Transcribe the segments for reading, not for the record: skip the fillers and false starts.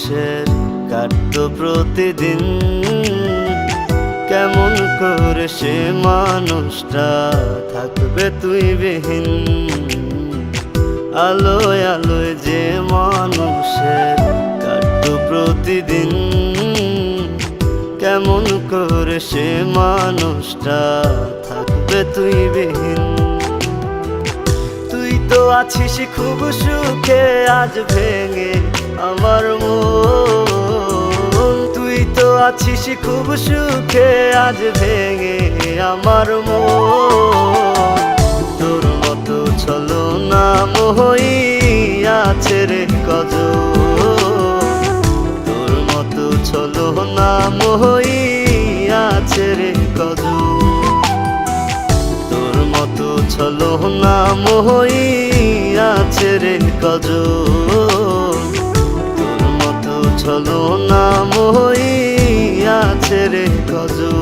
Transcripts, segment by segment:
মানুষের কাটতো প্রতিদিন, কেমন করে সে মানুষটা থাকবে তুই বিহীন। আলোয় আলোয় যে মানুষের কাটতো প্রতিদিন, কেমন করে সে মানুষটা থাকবে তুই বিহীন। তুই তো আছিস খুব সুখে, আজ ভেঙে আমার মন। তুই তো আছিস খুব সুখে, আজ ভেঙে আমার মন। তোর মতো ছলনা মোহই আছে রে কজন, তোর মতো ছলনা মোহই আছে রে কজন, তোর মতো ছলনা মোহই আছে রে কজন, তোর মতো ছলনা মোহই আছে রে কজন।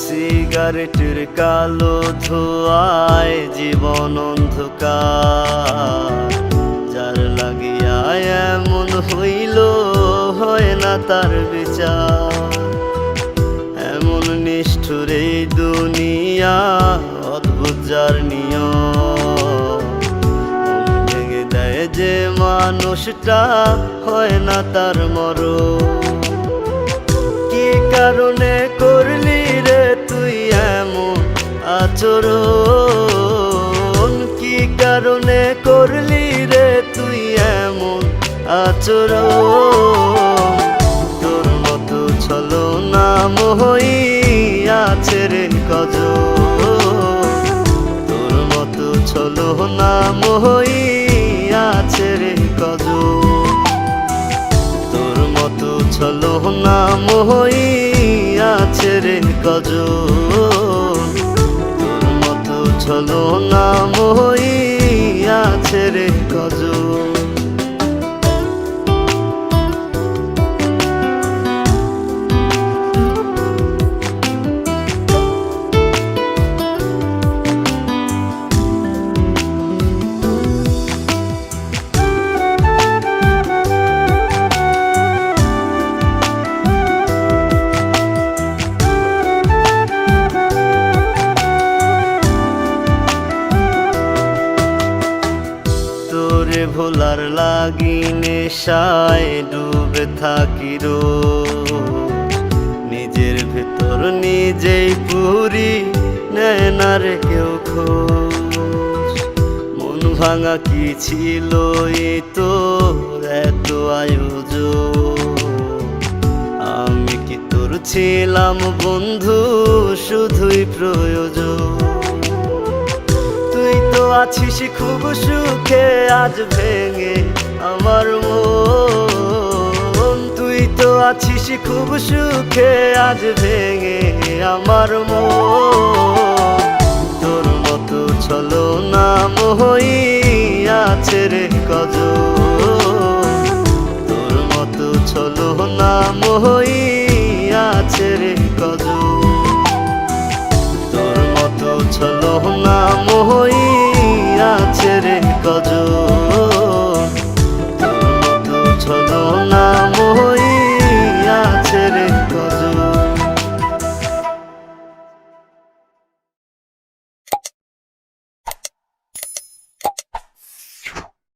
সিগারেটের কালো ধোঁয়ায় জীবন অন্ধকার, যার লাগিয়া এমন হইল হয় না তার বিচার। এমন নিষ্ঠুর এই দুনিয়া, অদ্ভুত যার নিয়ম, ভেঙে দেয় যে মানুষটা হয় না তার মরণ। কি কারণে করলি রে তুই এমন আচরণ, কি কারণে করলি রে তুই এমন আচরণ। তোর মতো ছলনা মোহই আছে রে কজন, তোর মতো ছলনা মোহই আছে রে কজন, তোর মতো ছলনা মোহই আছে রে কজন, তোর মতো ছলনা মোহই আছে রে কজন। তোরে ভোলার লাগি নেশায় ডুবে থাকি রোজ, নিজের ভেতর নিজেই পুরি নেয় না রে কেউ খোঁজ। মন ভাঙা কি ছিল এই তোর এত আয়োজন, আমি কি তোর ছিলাম বন্ধু শুধুই প্রয়োজন। তুই তো আছিস খুব সুখে, আজ ভেঙে আমার মন। তুই তো আছিস খুব সুখে, আজ ভেঙে আমার মন। তোর মতো ছলনা মোহই আছে রে কজন, তোর মতো ছলনা মোহই আছে রে কজন, তোর মতো ছলনা মোহই আছে রে